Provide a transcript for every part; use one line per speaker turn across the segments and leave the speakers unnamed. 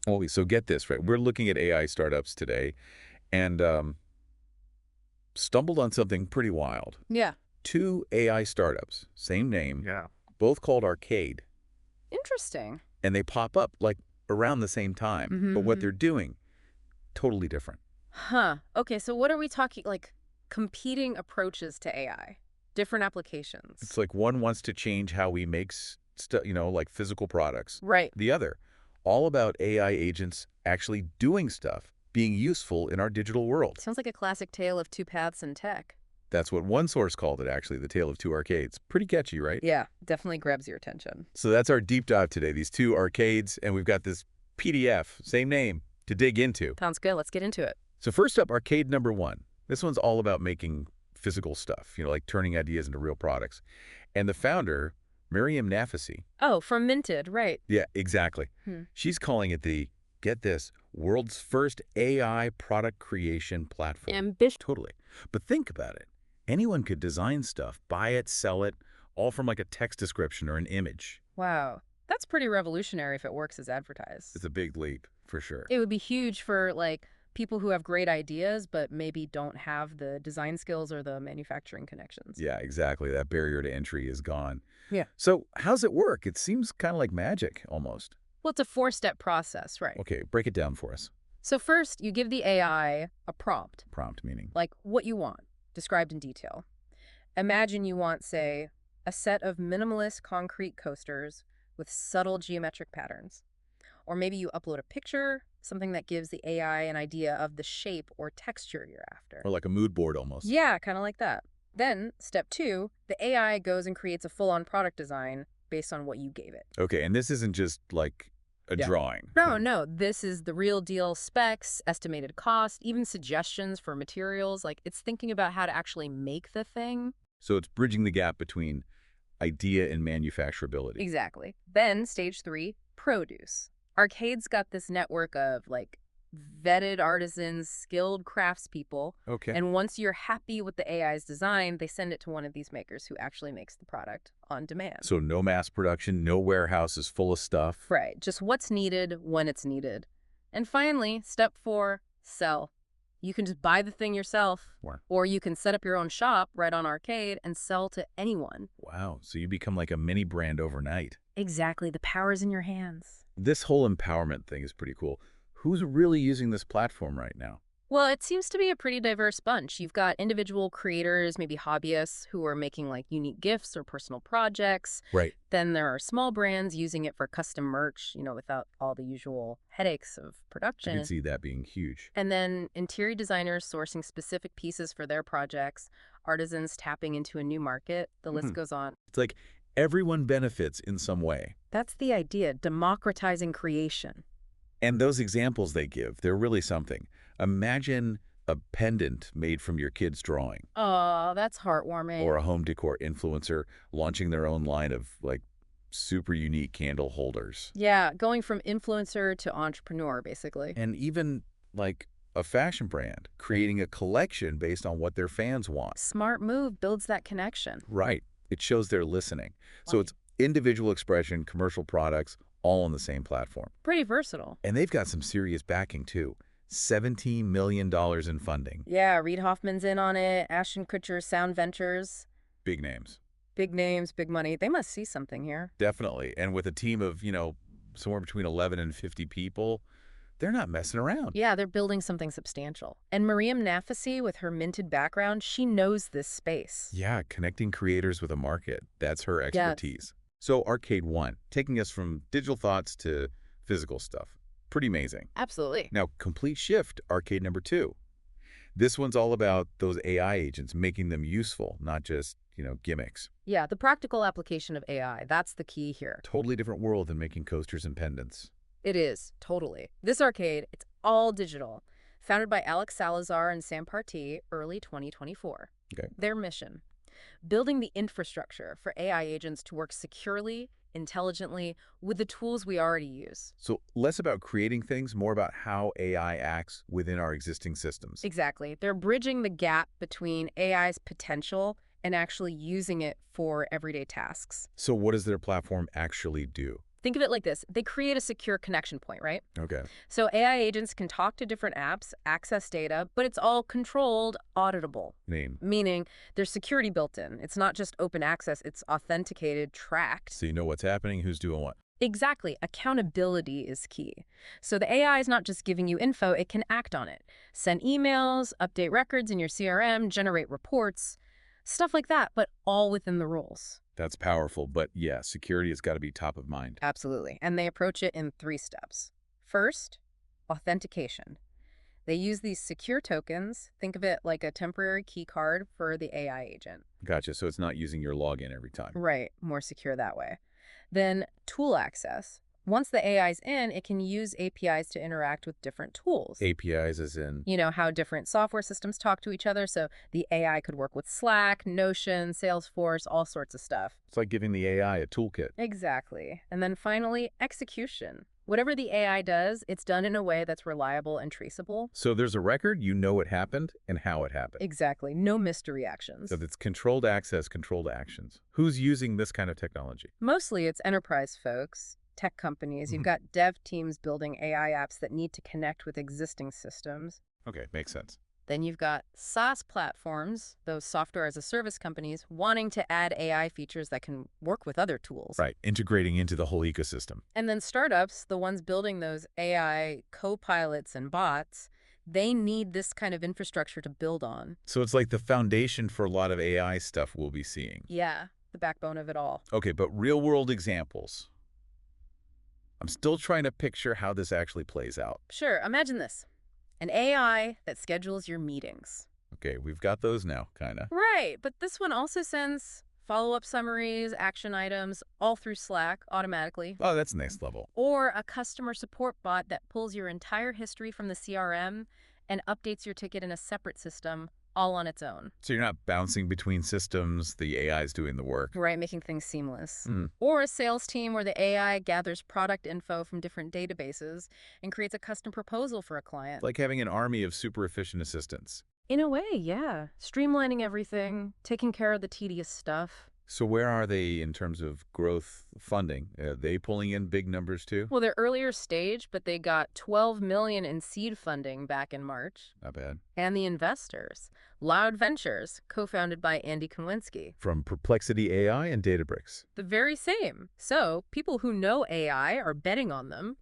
Holy, so get this, right? We're looking at AI startups today and stumbled on something pretty wild.
Yeah.
Two AI startups, same name,
Yeah.
both called Arcade,
Interesting.
and they pop up like around the same time. But what they're doing, totally different.
Huh. Okay, so what are we talking, like competing approaches to AI? Different applications.
It's like one wants to change how we make like physical products.
Right.
The other, all about AI agents actually doing stuff, being useful in our digital world.
Sounds like a classic tale of two paths in tech.
That's what one source called it, actually, the tale of two arcades. Pretty catchy, right?
Yeah, definitely grabs your attention.
So that's our deep dive today, these two arcades, and we've got this PDF, same name, to dig into.
Sounds good. Let's get into it.
So first up, arcade number one. This one's all about making physical stuff, like turning ideas into real products. And the founder, Mariam Naficy.
Oh, from Minted, right.
Yeah, exactly. She's calling it the, get this, world's first AI product creation platform.
Ambitious.
Totally. But think about it. Anyone could design stuff, buy it, sell it, all from like a text description or an image.
Wow. That's pretty revolutionary if it works as advertised.
It's a big leap, for sure.
It would be huge for, like, people who have great ideas but maybe don't have the design skills or the manufacturing connections.
Yeah, exactly. That barrier to entry is gone.
Yeah.
So how's it work? It seems kind of like magic, almost.
Well, it's a four-step process, right?
Okay, break it down for us.
So first, you give the AI a prompt,
Prompt meaning?
like what you want, described in detail. Imagine you want, say, a set of minimalist concrete coasters with subtle geometric patterns. Or maybe you upload a picture, something that gives the AI an idea of the shape or texture you're after.
Or like a mood board almost.
Yeah, kind of like that. Then, step two, the AI goes and creates a full-on product design based on what you gave it.
Okay, and this isn't just like a drawing.
No, this is the real deal: specs, estimated cost, even suggestions for materials. Like, it's thinking about how to actually make the thing.
So it's bridging the gap between idea and manufacturability.
Exactly. Then, stage three, produce. Arcade's got this network of, like, vetted artisans, skilled craftspeople.
Okay.
And once you're happy with the AI's design, they send it to one of these makers who actually makes the product on demand.
So no mass production, no warehouses full of stuff.
Right. Just what's needed when it's needed. And finally, step four, sell. You can just buy the thing yourself, or you can set up your own shop right on Arcade and sell to anyone.
Wow. So you become like a mini brand overnight.
Exactly. The power's in your hands.
This whole empowerment thing is pretty cool. Who's really using this platform right now?
Well, it seems to be a pretty diverse bunch. You've got individual creators, maybe hobbyists, who are making like unique gifts or personal projects.
Right.
Then there are small brands using it for custom merch, without all the usual headaches of production.
I can see that being huge.
And then interior designers sourcing specific pieces for their projects, artisans tapping into a new market. The list goes on.
It's like everyone benefits in some way.
That's the idea, democratizing creation.
And those examples they give, they're really something. Imagine a pendant made from your kid's drawing.
Oh, that's heartwarming.
Or a home decor influencer launching their own line of, like, super unique candle holders.
Yeah, going from influencer to entrepreneur, basically.
And even, like, a fashion brand creating a collection based on what their fans want.
Smart move, builds that connection.
Right. It shows they're listening. So it's individual expression, commercial products, all on the same platform.
Pretty versatile.
And they've got some serious backing, too. $17 million in funding.
Yeah, Reid Hoffman's in on it, Ashton Kutcher, Sound Ventures.
Big names.
Big names, big money. They must see something here.
Definitely. And with a team of, somewhere between 11 and 50 people, they're not messing around.
Yeah, they're building something substantial. And Mariam Naficy, with her Minted background, she knows this space.
Yeah, connecting creators with a market. That's her expertise. So Arcade 1, taking us from digital thoughts to physical stuff. Pretty amazing.
Absolutely.
Now, complete shift, Arcade number 2. This one's all about those AI agents, making them useful, not just, gimmicks.
Yeah, the practical application of AI, that's the key here.
Totally different world than making coasters and pendants.
It is, totally. This arcade, it's all digital. Founded by Alex Salazar and Sam Partee, early 2024.
Okay.
Their mission: building the infrastructure for AI agents to work securely, intelligently, with the tools we already use.
So less about creating things, more about how AI acts within our existing systems.
Exactly. They're bridging the gap between AI's potential and actually using it for everyday tasks.
So what does their platform actually do?
Think of it like this. They create a secure connection point, right?
Okay.
So AI agents can talk to different apps, access data, but it's all controlled, auditable.
Name.
Meaning there's security built in. It's not just open access, it's authenticated, tracked.
So you know what's happening, who's doing what.
Exactly. Accountability is key. So the AI is not just giving you info, it can act on it. Send emails, update records in your CRM, generate reports, stuff like that, but all within the rules.
That's powerful, but yeah, security has got to be top of mind.
Absolutely. And they approach it in 3 steps. First, authentication. They use these secure tokens. Think of it like a temporary key card for the AI agent.
Gotcha, so it's not using your login every time.
Right, more secure that way. Then tool access. Once the AI's in, it can use APIs to interact with different tools.
APIs as in?
You know, how different software systems talk to each other, so the AI could work with Slack, Notion, Salesforce, all sorts of stuff.
It's like giving the AI a toolkit.
Exactly. And then finally, execution. Whatever the AI does, it's done in a way that's reliable and traceable.
So there's a record, you know what happened and how it happened.
Exactly. No mystery actions.
So it's controlled access, controlled actions. Who's using this kind of technology?
Mostly it's enterprise folks, tech companies. You've got dev teams building AI apps that need to connect with existing systems.
Okay, makes sense.
Then you've got SaaS platforms, those software as a service companies, wanting to add AI features that can work with other tools.
Right, integrating into the whole ecosystem.
And then startups, the ones building those AI co-pilots and bots, they need this kind of infrastructure to build on.
So it's like the foundation for a lot of AI stuff we'll be seeing.
Yeah, the backbone of it all.
Okay, but real-world examples. I'm still trying to picture how this actually plays out.
Sure, imagine this. An AI that schedules your meetings.
Okay, we've got those now, kind of.
Right, but this one also sends follow-up summaries, action items, all through Slack automatically.
Oh, that's next level.
Or a customer support bot that pulls your entire history from the CRM and updates your ticket in a separate system, all on its own.
So you're not bouncing between systems, the AI's doing the work.
Right, making things seamless.
Mm.
Or a sales team where the AI gathers product info from different databases and creates a custom proposal for a client.
Like having an army of super efficient assistants.
In a way, yeah. Streamlining everything, taking care of the tedious stuff.
So where are they in terms of growth funding? Are they pulling in big numbers too?
Well, they're earlier stage, but they got $12 million in seed funding back in March.
Not bad.
And the investors, Loud Ventures, co-founded by Andy Kowinski.
From Perplexity AI and Databricks.
The very same. So people who know AI are betting on them.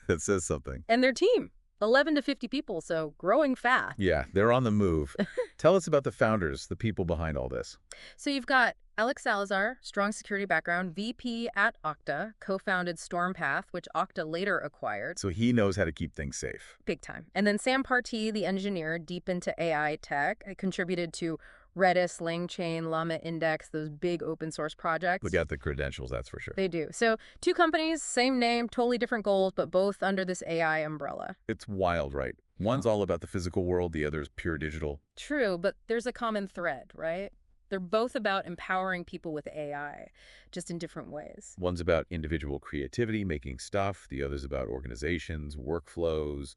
That says something.
And their team. 11 to 50 people, so growing fast.
Yeah, they're on the move. Tell us about the founders, the people behind all this.
So you've got Alex Salazar, strong security background, VP at Okta, co-founded Stormpath, which Okta later acquired.
So he knows how to keep things safe.
Big time. And then Sam Partee, the engineer, deep into AI tech, contributed to Redis, LangChain, Llama Index, those big open source projects.
We got the credentials, that's for sure.
They do. So 2 companies, same name, totally different goals, but both under this AI umbrella.
It's wild, right? One's all about the physical world, the other's pure digital.
True, but there's a common thread, right? They're both about empowering people with AI, just in different ways.
One's about individual creativity, making stuff. The other's about organizations, workflows,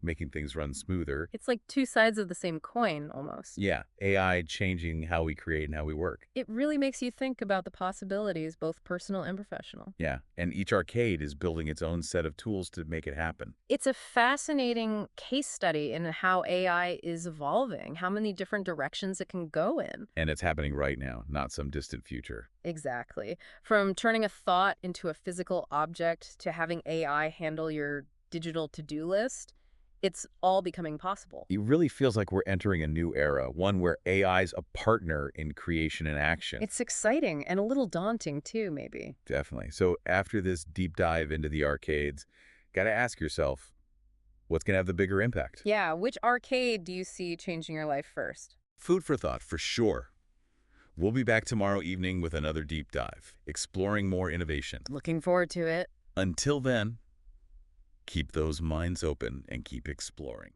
making things run smoother.
It's like 2 sides of the same coin, almost.
Yeah, AI changing how we create and how we work.
It really makes you think about the possibilities, both personal and professional.
Yeah, and each arcade is building its own set of tools to make it happen.
It's a fascinating case study in how AI is evolving, how many different directions it can go in.
And it's happening right now, not some distant future.
Exactly. From turning a thought into a physical object to having AI handle your digital to-do list, it's all becoming possible.
It really feels like we're entering a new era, one where AI's a partner in creation and action.
It's exciting and a little daunting too, maybe.
Definitely. So after this deep dive into the arcades, got to ask yourself, what's going to have the bigger impact?
Yeah, which arcade do you see changing your life first?
Food for thought, for sure. We'll be back tomorrow evening with another deep dive, exploring more innovation.
Looking forward to it.
Until then, keep those minds open and keep exploring.